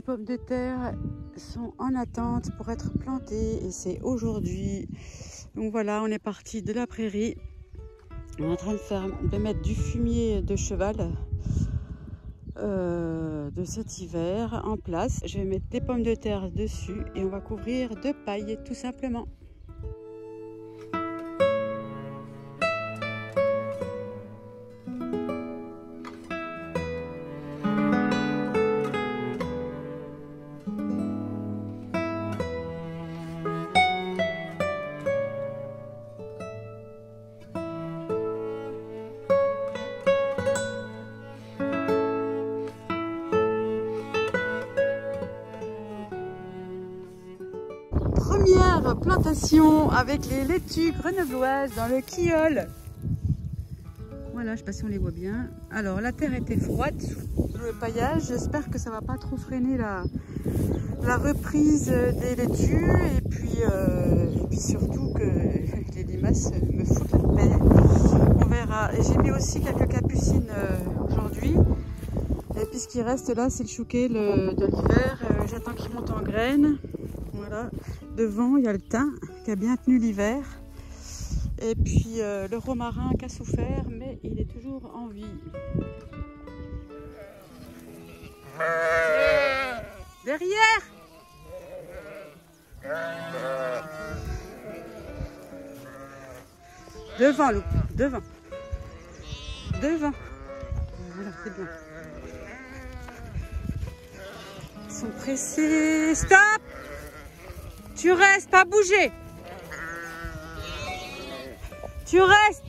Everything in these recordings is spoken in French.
des pommes de terre sont en attente pour être plantées et c'est aujourd'hui. Donc voilà, on est parti de la prairie. On est en train de mettre du fumier de cheval de cet hiver en place. Je vais mettre des pommes de terre dessus et on va couvrir de paille tout simplement. Première plantation avec les laitues grenobloises dans le Quilleul. Voilà, je ne sais pas si on les voit bien. Alors la terre était froide sous le paillage. J'espère que ça ne va pas trop freiner la reprise des laitues. Et puis surtout que les limaces me foutent la paix. On verra. Et j'ai mis aussi quelques capucines aujourd'hui. Et puis ce qui reste là, c'est le chouquet de l'hiver. J'attends qu'il monte en graines. Voilà. Devant, il y a le thym qui a bien tenu l'hiver. Et puis le romarin qui a souffert, mais il est toujours en vie. Derrière! Devant, Loup. Devant. Devant. Voilà, c'est bien. Ils sont pressés. Stop! Tu restes, pas bouger. Tu restes.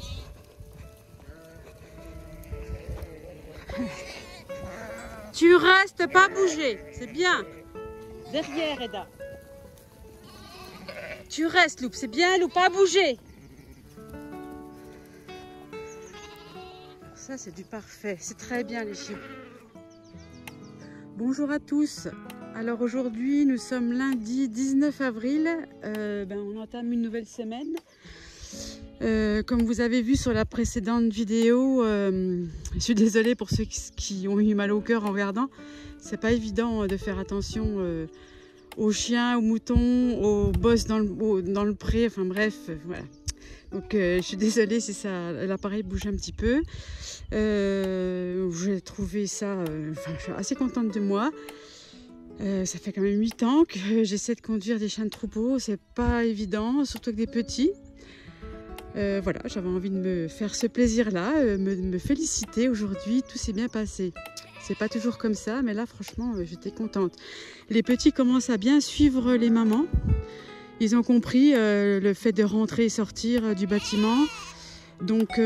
Tu restes, pas bouger. C'est bien. Derrière, Eda. Tu restes, Loup. C'est bien, Loup, pas bouger. Ça, c'est du parfait. C'est très bien, les chiots. Bonjour à tous. Alors aujourd'hui, nous sommes lundi 19 avril. On entame une nouvelle semaine. Comme vous avez vu sur la précédente vidéo, je suis désolée pour ceux qui ont eu mal au cœur en regardant. C'est pas évident de faire attention aux chiens, aux moutons, aux bosses dans le pré. Enfin bref, voilà. Donc je suis désolée si l'appareil bouge un petit peu. J'ai trouvé ça, je suis assez contente de moi. Ça fait quand même 8 ans que j'essaie de conduire des chiens de troupeau. C'est pas évident, surtout avec des petits. Voilà, j'avais envie de me faire ce plaisir-là, me féliciter aujourd'hui. Tout s'est bien passé. C'est pas toujours comme ça, mais là, franchement, j'étais contente. Les petits commencent à bien suivre les mamans. Ils ont compris le fait de rentrer et sortir du bâtiment. Donc,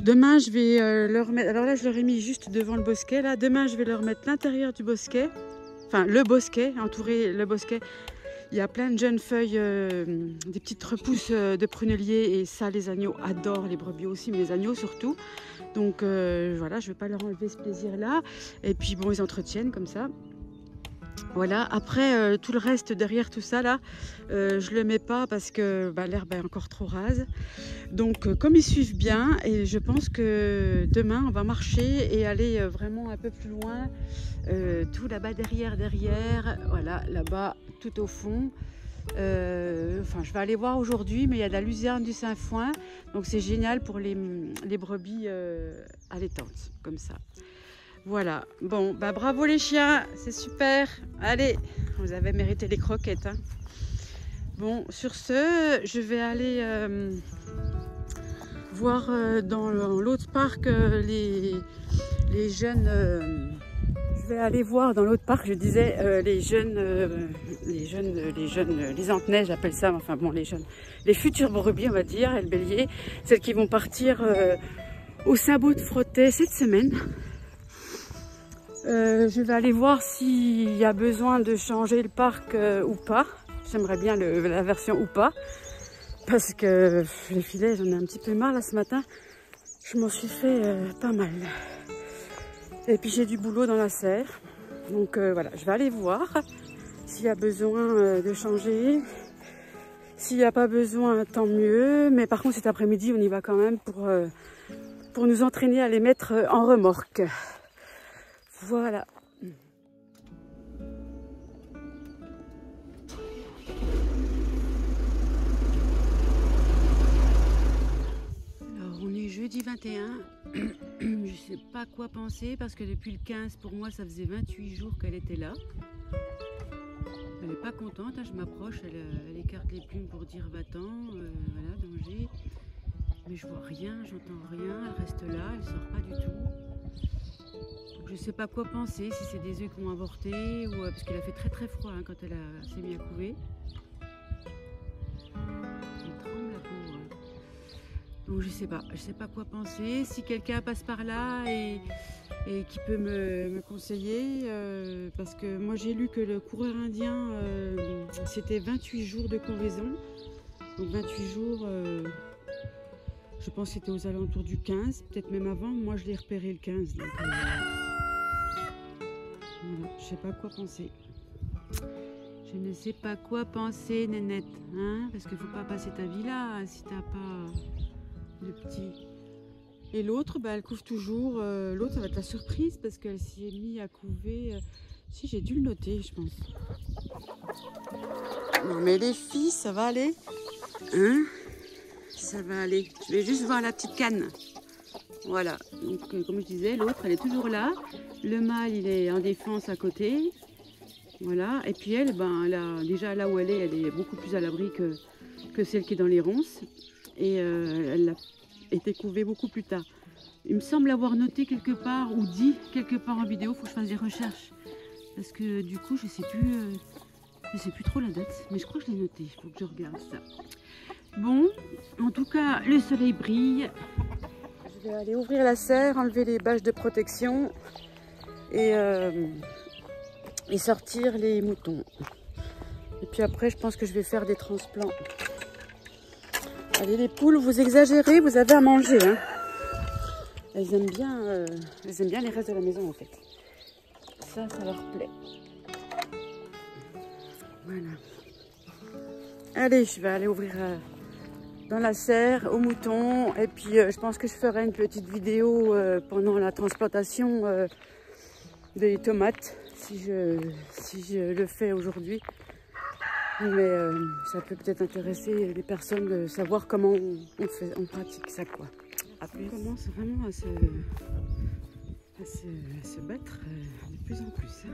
demain, je vais leur mettre... Alors là, je leur ai mis juste devant le bosquet. Là, demain, je vais leur mettre l'intérieur du bosquet. Enfin, le bosquet, entourer le bosquet. Il y a plein de jeunes feuilles, des petites repousses de prunelier. Et ça, les agneaux adorent, les brebis aussi, mais les agneaux surtout. Donc, voilà, je ne vais pas leur enlever ce plaisir-là. Et puis, bon, ils entretiennent comme ça. Voilà, après tout le reste derrière tout ça là, je le mets pas parce que l'herbe est encore trop rase. Donc comme ils suivent bien, et je pense que demain on va marcher et aller vraiment un peu plus loin, tout là-bas derrière, voilà, là-bas tout au fond. Je vais aller voir aujourd'hui, mais il y a de la luzerne du Saint-Foin, donc c'est génial pour les brebis allaitantes, comme ça. Voilà, bon, bravo les chiens, c'est super. Allez, vous avez mérité les croquettes. Hein. Bon, sur ce, je vais aller voir dans l'autre parc les jeunes. Je vais aller voir dans l'autre parc, je disais, les antenais, j'appelle ça, enfin bon, les futures brebis, on va dire, et le bélier, celles qui vont partir au sabot de Frottais cette semaine. Je vais aller voir s'il y a besoin de changer le parc ou pas. J'aimerais bien la version ou pas. Parce que les filets, j'en ai un petit peu marre là ce matin. Je m'en suis fait pas mal. Et puis j'ai du boulot dans la serre. Donc voilà, je vais aller voir s'il y a besoin de changer. S'il n'y a pas besoin, tant mieux. Mais par contre cet après-midi, on y va quand même pour nous entraîner à les mettre en remorque. Voilà. 21. Je sais pas quoi penser parce que depuis le 15, pour moi, ça faisait 28 jours qu'elle était là. Elle n'est pas contente, hein, je m'approche, elle écarte les plumes pour dire va-t'en, voilà, danger. Mais je vois rien, j'entends rien, elle reste là, elle sort pas du tout. Donc, je sais pas quoi penser, si c'est des œufs qui ont avorté, ou parce qu'il a fait très très froid hein, quand elle s'est mise à couver. Elle tremble la pauvre. Donc je sais pas quoi penser. Si quelqu'un passe par là et qui peut me conseiller, parce que moi j'ai lu que le coureur indien, c'était 28 jours de convaison. Donc 28 jours, je pense que c'était aux alentours du 15, peut-être même avant. Moi je l'ai repéré le 15. Donc, voilà, je sais pas quoi penser. Je ne sais pas quoi penser, Nénette, hein, parce qu'il faut pas passer ta vie là si t'as pas de petit. Et l'autre, bah, elle couve toujours. L'autre, ça va être la surprise parce qu'elle s'y est mise à couver. Si, j'ai dû le noter, je pense. Non, mais les filles, ça va aller. Hein? Ça va aller. Je vais juste voir la petite canne. Voilà. Donc, comme je disais, l'autre, elle est toujours là. Le mâle, il est en défense à côté. Voilà. Et puis elle, ben, déjà là où elle est beaucoup plus à l'abri que celle qui est dans les ronces. Et elle a été couvée beaucoup plus tard. Il me semble avoir noté quelque part ou dit quelque part en vidéo. Il faut que je fasse des recherches parce que du coup je sais plus trop la date, mais je crois que je l'ai noté. Il faut que je regarde ça. Bon, en tout cas le soleil brille. Je vais aller ouvrir la serre, enlever les bâches de protection et sortir les moutons. Et puis après je pense que je vais faire des transplants. Allez les poules, vous exagérez, vous avez à manger. Hein. Elles aiment bien les restes de la maison en fait. Ça leur plaît. Voilà. Allez, je vais aller ouvrir dans la serre aux moutons. Et puis je pense que je ferai une petite vidéo pendant la transplantation des tomates. Si je le fais aujourd'hui. Mais ça peut peut-être intéresser les personnes de savoir comment on pratique ça quoi. On commence vraiment à se battre de plus en plus. Hein.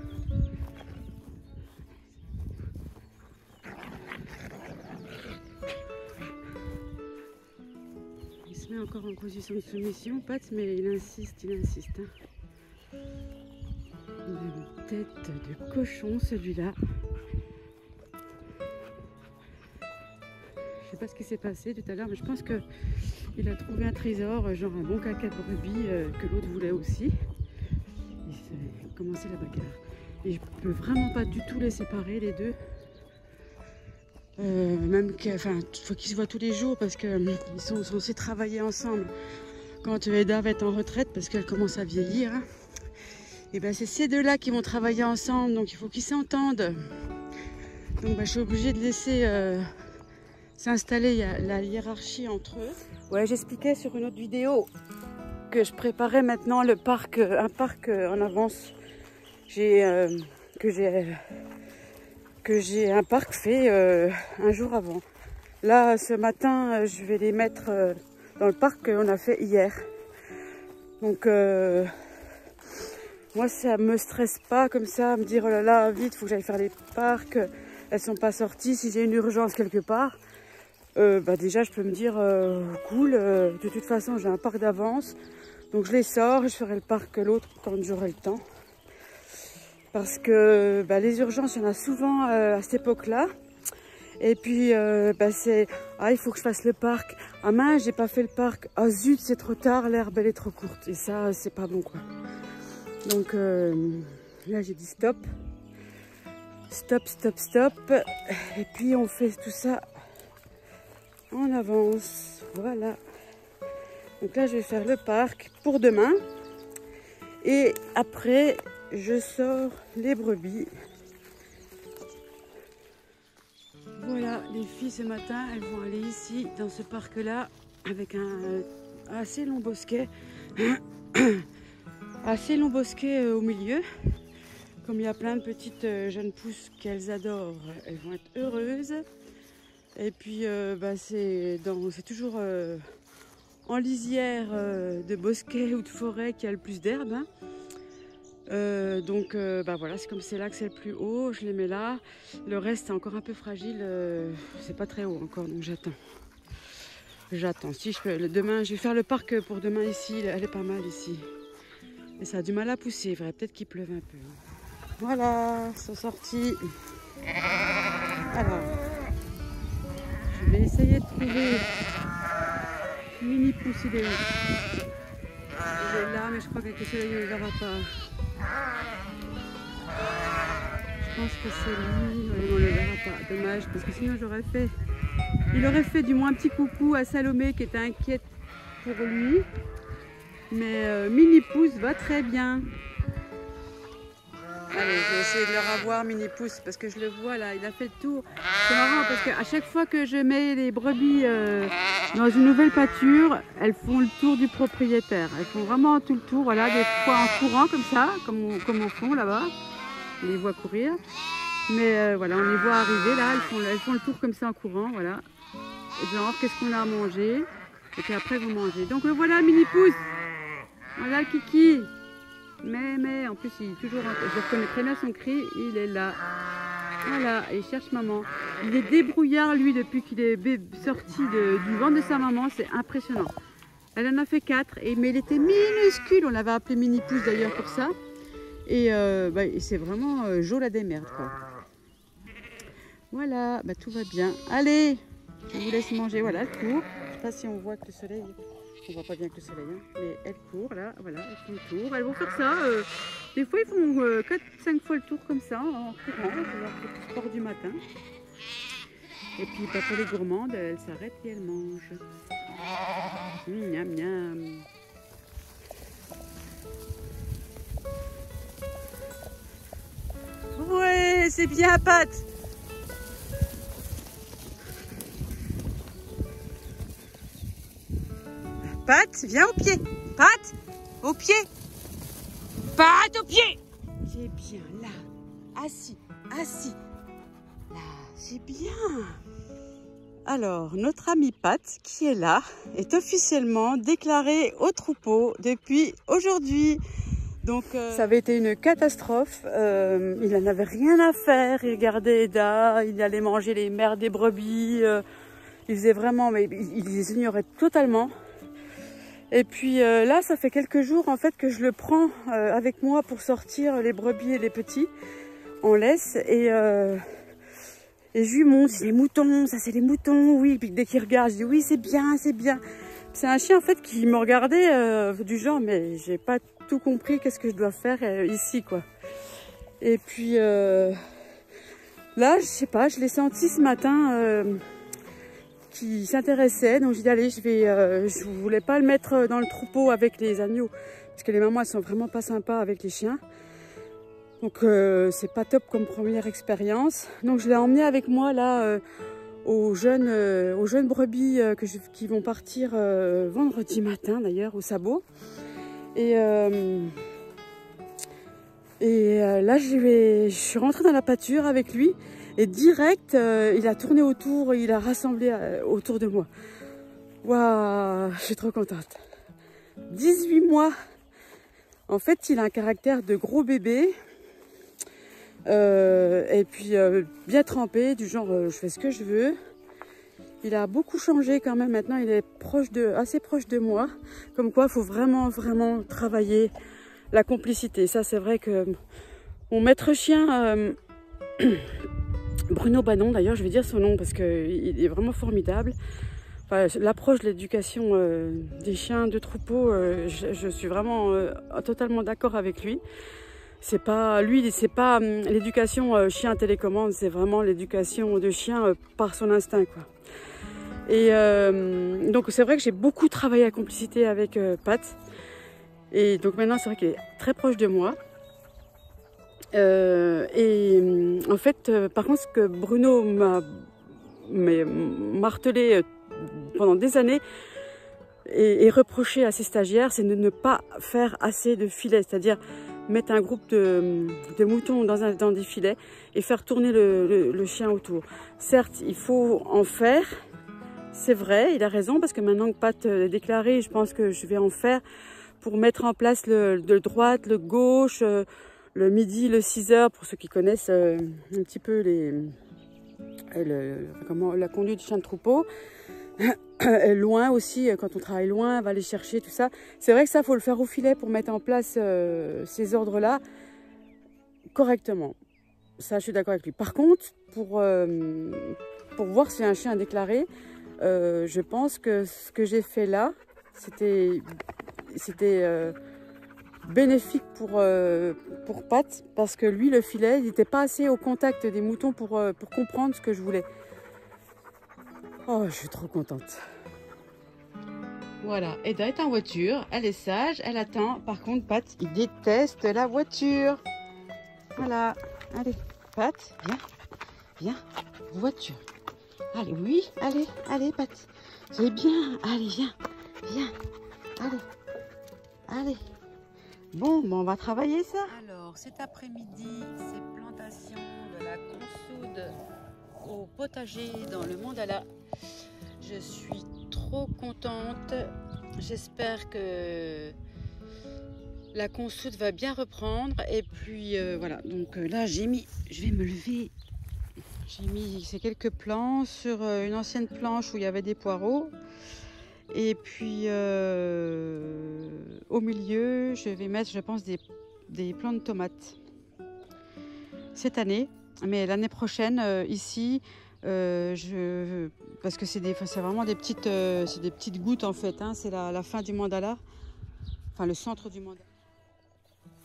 Il se met encore en position de soumission, Pat, mais il insiste. Hein. Une tête de cochon celui-là. Je sais pas ce qui s'est passé tout à l'heure, mais je pense qu'il a trouvé un trésor, genre un bon caca de brebis que l'autre voulait aussi. Il a commencé la bagarre. Et je peux vraiment pas du tout les séparer les deux. Même qu'il faut qu'ils se voient tous les jours parce qu'ils sont censés travailler ensemble quand Eda va être en retraite parce qu'elle commence à vieillir. Hein. Et ben c'est ces deux-là qui vont travailler ensemble, donc il faut qu'ils s'entendent. Donc je suis obligée de laisser s'installer la hiérarchie entre eux. Ouais, j'expliquais sur une autre vidéo que je préparais maintenant un parc en avance. Que j'ai un parc fait un jour avant. Là, ce matin, je vais les mettre dans le parc qu'on a fait hier. Donc, moi, ça me stresse pas comme ça, à me dire, oh là là, vite, faut que j'aille faire les parcs. Elles sont pas sorties, si j'ai une urgence quelque part. Déjà, je peux me dire, cool, de toute façon, j'ai un parc d'avance. Donc, je les sors, je ferai le parc l'autre quand j'aurai le temps. Parce que les urgences, il y en a souvent à cette époque-là. Et puis, il faut que je fasse le parc. Ah mince, j'ai pas fait le parc. Ah zut, c'est trop tard, l'herbe, elle est trop courte. Et ça, c'est pas bon, quoi. Donc, là, j'ai dit stop. Stop. Et puis, on fait tout ça en avance. Voilà. Donc là, je vais faire le parc pour demain. Et après, je sors les brebis. Voilà, les filles ce matin, elles vont aller ici, dans ce parc-là, avec un assez long bosquet. Assez long bosquet au milieu. Comme il y a plein de petites jeunes pousses qu'elles adorent, elles vont être heureuses. Et puis, c'est toujours en lisière de bosquet ou de forêt qui a le plus d'herbe. Hein. Bah voilà, c'est comme c'est là que c'est le plus haut, je les mets là. Le reste est encore un peu fragile, c'est pas très haut encore, donc j'attends. J'attends. Si je peux, demain, je vais faire le parc pour demain ici, elle est pas mal ici. Et ça a du mal à pousser, il faudrait peut-être qu'il pleuve un peu. Voilà, c'est sorti. Alors, je vais essayer de trouver Mini Pouce, il est où? Il est là, mais je crois qu'avec le soleil, on ne le verra pas. Je pense que c'est lui, oui, on ne le verra pas. Dommage, parce que sinon j'aurais fait... Il aurait fait du moins un petit coucou à Salomé qui était inquiète pour lui. Mais Mini Pouce va très bien. Allez, je vais essayer de le revoir, Mini Pouce, parce que je le vois là, il a fait le tour. C'est marrant parce qu'à chaque fois que je mets les brebis dans une nouvelle pâture, elles font le tour du propriétaire. Elles font vraiment tout le tour, voilà, des fois en courant comme ça, comme au fond là-bas. On les voit courir. Mais voilà, on les voit arriver là, elles font le tour comme ça en courant, voilà. Genre, qu'est-ce qu'on a à manger? Et puis après, vous mangez. Donc le voilà, Mini Pouce. Voilà le kiki. Mais, en plus, il est toujours... Je reconnais très bien son cri, il est là. Voilà, et il cherche maman. Il est débrouillard, lui, depuis qu'il est sorti du ventre de sa maman. C'est impressionnant. Elle en a fait 4, mais il était minuscule. On l'avait appelé Mini Pouce d'ailleurs pour ça. Et c'est vraiment Jo la démerde, quoi. Voilà, bah, tout va bien. Allez, je vous laisse manger. Voilà, elle court. Je ne sais pas si on voit que le soleil... On voit pas bien que le soleil, hein, mais elles courent là, voilà, elles font le tour. Elles vont faire ça. Des fois, ils font 4-5 fois le tour comme ça, en courant. C'est leur sport du matin. Et puis, bah, pour les gourmandes, elles s'arrêtent et elles mangent. Miam, miam. Ouais, c'est bien, Pat. Pat, viens au pied. Pat, au pied. Pat, au pied. C'est bien, là. Assis, assis. Là, c'est bien. Alors, notre ami Pat, qui est là, est officiellement déclaré au troupeau depuis aujourd'hui. Donc, ça avait été une catastrophe. Il n'en avait rien à faire. Il gardait Eda, il allait manger les mères des brebis. Il faisait vraiment, mais il les ignorait totalement. Et puis là, ça fait quelques jours en fait que je le prends avec moi pour sortir les brebis et les petits en laisse. Et je lui montre, c'est les moutons, ça c'est les moutons, oui. Puis dès qu'il regarde, je dis oui, c'est bien, c'est bien. C'est un chien en fait qui me regardait du genre, mais j'ai pas tout compris, qu'est-ce que je dois faire ici, quoi. Et puis là, je sais pas, je l'ai senti ce matin... qui s'intéressait, donc j'ai dit allez, je voulais pas le mettre dans le troupeau avec les agneaux parce que les mamans elles sont vraiment pas sympas avec les chiens, donc c'est pas top comme première expérience. Donc je l'ai emmené avec moi là aux jeunes brebis qui vont partir vendredi matin d'ailleurs au sabot, et là je suis rentrée dans la pâture avec lui. Et direct, il a tourné autour, il a rassemblé autour de moi. Waouh, je suis trop contente. 18 mois. En fait, il a un caractère de gros bébé. Et puis, bien trempé, du genre, je fais ce que je veux. Il a beaucoup changé quand même. Maintenant, il est assez proche de moi. Comme quoi, il faut vraiment, vraiment travailler la complicité. Ça, c'est vrai que mon maître chien... Bruno Banon, d'ailleurs, je vais dire son nom parce qu'il est vraiment formidable. Enfin, l'approche de l'éducation des chiens de troupeau, je suis vraiment totalement d'accord avec lui. C'est pas l'éducation chien télécommande, c'est vraiment l'éducation de chien par son instinct, quoi. Et donc c'est vrai que j'ai beaucoup travaillé la complicité avec Pat. Et donc maintenant c'est vrai qu'il est très proche de moi. En fait, par contre, ce que Bruno m'a martelé pendant des années et reproché à ses stagiaires, c'est de ne pas faire assez de filets, c'est-à-dire mettre un groupe de moutons dans des filets et faire tourner le chien autour. Certes, il faut en faire, c'est vrai, il a raison, parce que maintenant que Pat est déclaré, je pense que je vais en faire pour mettre en place le de droite, le gauche, le midi, le 6 heures, pour ceux qui connaissent un petit peu la conduite du chien de troupeau. Loin aussi, quand on travaille loin, on va aller chercher tout ça. C'est vrai que ça, faut le faire au filet pour mettre en place ces ordres-là correctement. Ça, je suis d'accord avec lui. Par contre, pour voir si un chien est déclaré, je pense que ce que j'ai fait là, c'était bénéfique pour Pat, parce que lui, le filet, il n'était pas assez au contact des moutons pour comprendre ce que je voulais. Oh, je suis trop contente. Voilà, Eda est en voiture, elle est sage, elle attend. Par contre, Pat, il déteste la voiture. Voilà, allez, Pat, viens, viens, voiture. Allez, oui, allez, Pat. C'est bien, allez, viens, viens, allez. Bon, on va travailler ça. Alors, cet après-midi, c'est plantation de la consoude au potager dans le mandala. Je suis trop contente. J'espère que la consoude va bien reprendre. Et puis voilà, donc là je vais me lever. J'ai mis ces quelques plants sur une ancienne planche où il y avait des poireaux. Et puis au milieu, je vais mettre, je pense, des plants de tomates cette année. Mais l'année prochaine, ici, parce que c'est vraiment des petites gouttes en fait, hein, c'est la fin du mandala, enfin le centre du mandala.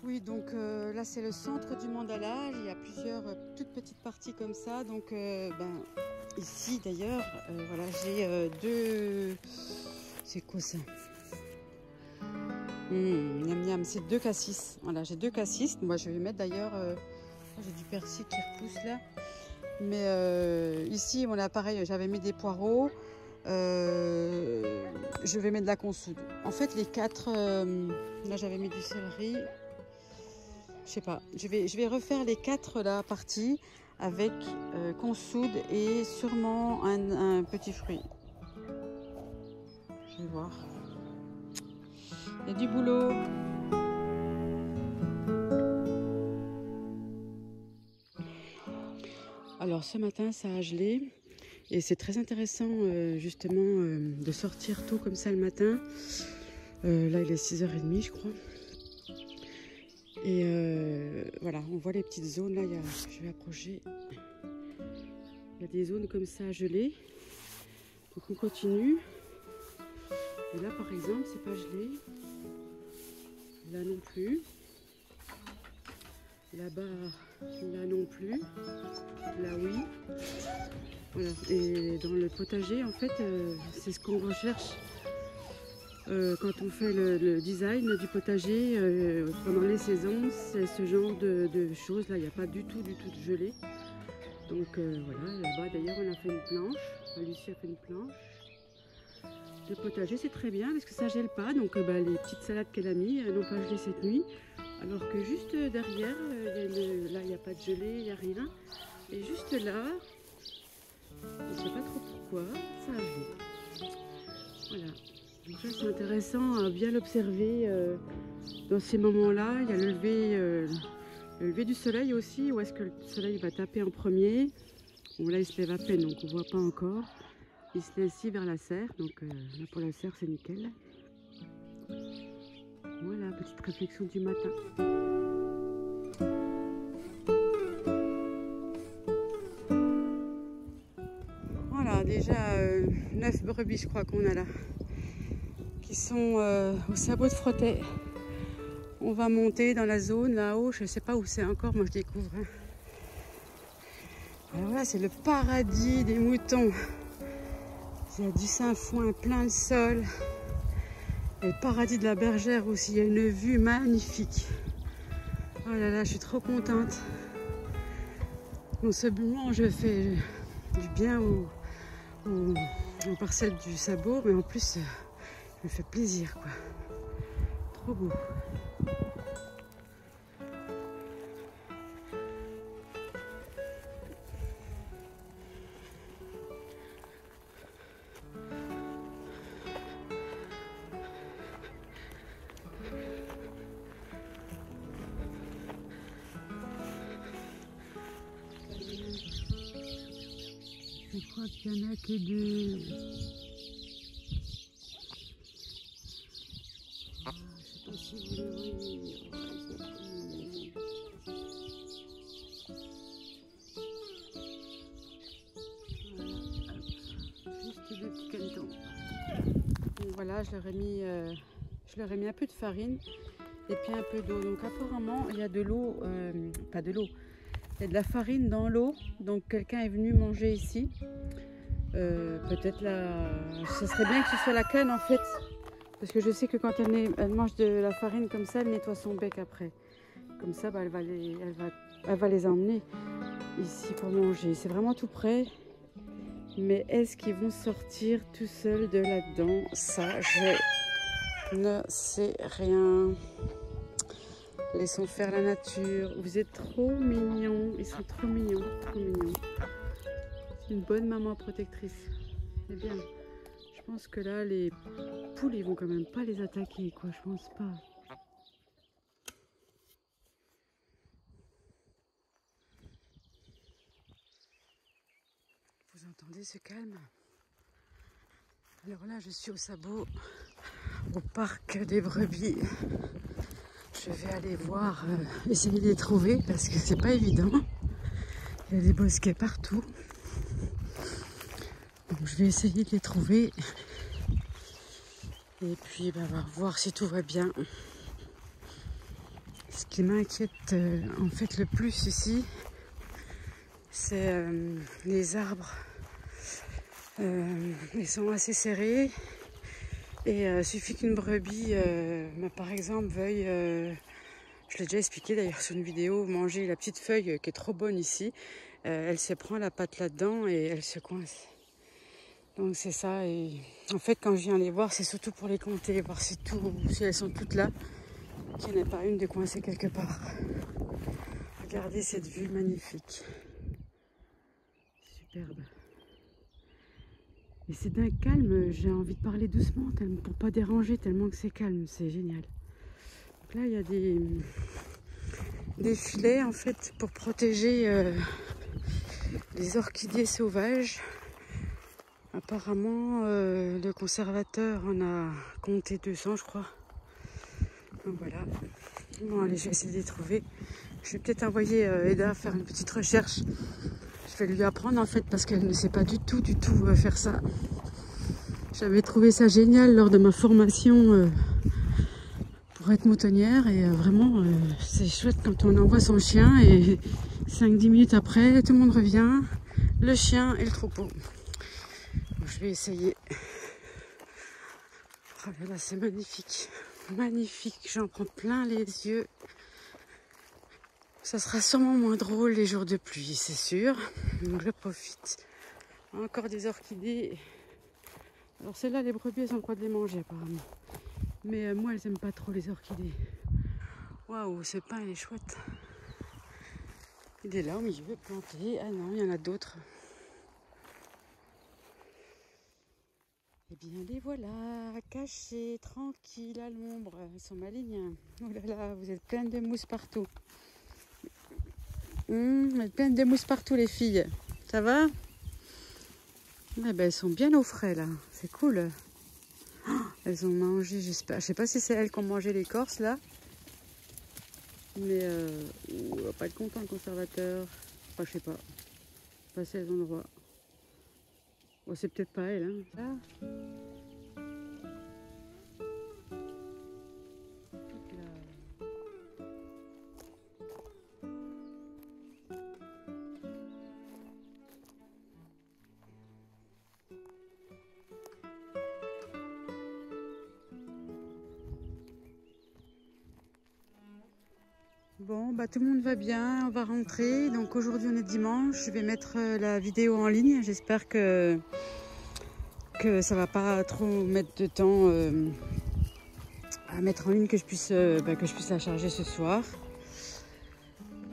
Oui, donc là c'est le centre du mandala, il y a plusieurs toutes petites parties comme ça, donc ici d'ailleurs, voilà, j'ai deux, c'est quoi ça? Miam miam, c'est 2 cassis, voilà, j'ai 2 cassis, moi je vais mettre d'ailleurs, j'ai du persil qui repousse là. Mais ici, voilà, pareil, j'avais mis des poireaux. Je vais mettre de la consoude. En fait, les 4, là j'avais mis du céleri. Je sais pas. Je vais refaire les 4 là parties avec consoude et sûrement un petit fruit. Je vais voir. Il y a du boulot. Alors ce matin, ça a gelé. Et c'est très intéressant justement de sortir tôt comme ça le matin. Là il est 6h30 je crois. Et voilà, on voit les petites zones là, je vais approcher. Il y a des zones comme ça gelées. Donc on continue. Et là par exemple c'est pas gelé. Là non plus. Là-bas, là non plus. Là oui. Voilà. Et dans le potager, en fait, c'est ce qu'on recherche quand on fait le design du potager pendant les saisons. C'est ce genre de choses. Là, il n'y a pas du tout de gelée. Donc voilà, là-bas d'ailleurs, on a fait une planche. Lucie a fait une planche. Le potager, c'est très bien parce que ça gèle pas. Donc les petites salades qu'elle a mis n'ont pas gelé cette nuit. Alors que juste derrière, là, il n'y a pas de gelée, il n'y a rien. Et juste là, je ne sais pas trop pourquoi, ça a gelé. Voilà. Donc ça, c'est intéressant à bien l'observer dans ces moments-là. Il y a le lever du soleil aussi. Où est-ce que le soleil va taper en premier? Bon, là, il se lève à peine, donc on ne voit pas encore. Il se lève ici vers la serre. Donc là, pour la serre, c'est nickel. Voilà, petite réflexion du matin. Voilà, déjà 9 brebis, je crois qu'on a là, qui sont au sabot de frottais. On va monter dans la zone là-haut, je ne sais pas où c'est encore, moi je découvre. Hein. Alors là, c'est le paradis des moutons. Il y a du sainfoin plein le sol. Et le paradis de la bergère aussi, il y a une vue magnifique. Oh là là, je suis trop contente. Non seulement je fais du bien aux parcelles du sabot, mais en plus, ça me fait plaisir, quoi. Trop beau. crois qu'il y en a que 2. Ah, je sais pas si vous les voyez. Juste 2 petits canetons. Donc voilà, je leur ai mis un peu de farine et puis un peu d'eau. Donc apparemment, il y a de l'eau, pas de l'eau, il y a de la farine dans l'eau. Donc quelqu'un est venu manger ici. Peut-être là, ça serait bien que ce soit la canne en fait. Parce que je sais que quand elle mange de la farine comme ça, elle nettoie son bec après. Comme ça, bah, elle va les emmener ici pour manger. C'est vraiment tout près. Mais est-ce qu'ils vont sortir tout seuls de là-dedans? Ça, je ne sais rien. Laissons faire la nature. Vous êtes trop mignons. Ils sont trop mignons, trop mignons. C'est une bonne maman protectrice. C'est bien. Je pense que là, les poules, ils vont quand même pas les attaquer, quoi. Je pense pas. Vous entendez ce calme? Alors là, je suis au sabot, au parc des brebis. Je vais aller voir, essayer de les trouver parce que c'est pas évident. Il y a des bosquets partout. Donc je vais essayer de les trouver. Et puis bah, on va voir si tout va bien. Ce qui m'inquiète en fait le plus ici, c'est les arbres. Ils sont assez serrés. Et suffit qu'une brebis, par exemple, veuille, je l'ai déjà expliqué d'ailleurs sur une vidéo, manger la petite feuille qui est trop bonne ici. Elle se prend la patte là-dedans et elle se coince. Donc c'est ça. Et en fait, quand je viens les voir, c'est surtout pour les compter, voir si elles sont toutes là, qu'il n'y en ait pas une de coincée quelque part. Regardez cette vue magnifique. Superbe. Et c'est d'un calme, j'ai envie de parler doucement pour pas déranger, tellement que c'est calme, c'est génial. Donc là, il y a des filets en fait pour protéger les orchidées sauvages. Apparemment, le conservateur en a compté 200, je crois. Donc voilà. Bon, allez, je vais essayer de les trouver. Je vais peut-être envoyer Eda faire une petite recherche. Je vais lui apprendre en fait parce qu'elle ne sait pas du tout faire ça. J'avais trouvé ça génial lors de ma formation pour être moutonnière et vraiment c'est chouette quand on envoie son chien et 5-10 minutes après tout le monde revient, le chien et le troupeau. Donc, je vais essayer. Oh là là, c'est magnifique, magnifique, j'en prends plein les yeux. Ça sera sûrement moins drôle les jours de pluie, c'est sûr. Donc je profite. Encore des orchidées. Alors celles-là, les brebis, elles ont le droit de les manger apparemment. Mais moi, elles n'aiment pas trop les orchidées. Waouh, ce pin, il est chouette. Il est là au milieu, planté. Ah non, il y en a d'autres. Eh bien, les voilà, cachés, tranquilles, à l'ombre. Ils sont malignes. Oh là là, vous êtes pleines de mousse partout. Vous êtes pleines de mousse partout, les filles. Ça va? Eh ben, elles sont bien au frais, là. C'est cool. Oh, elles ont mangé, j'espère. Je sais pas si c'est elles qui ont mangé l'écorce, là. Mais, on va pas être content, le conservateur. Enfin, je sais pas. Passer les endroits. Bon, c'est peut-être pas elle, hein. Ah. Bon, bah tout le monde va bien, on va rentrer. Donc aujourd'hui on est dimanche, je vais mettre la vidéo en ligne. J'espère que ça va pas trop mettre de temps à mettre en ligne, que je puisse la charger ce soir.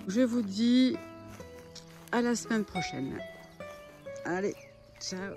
Je vous dis à la semaine prochaine. Allez, ciao.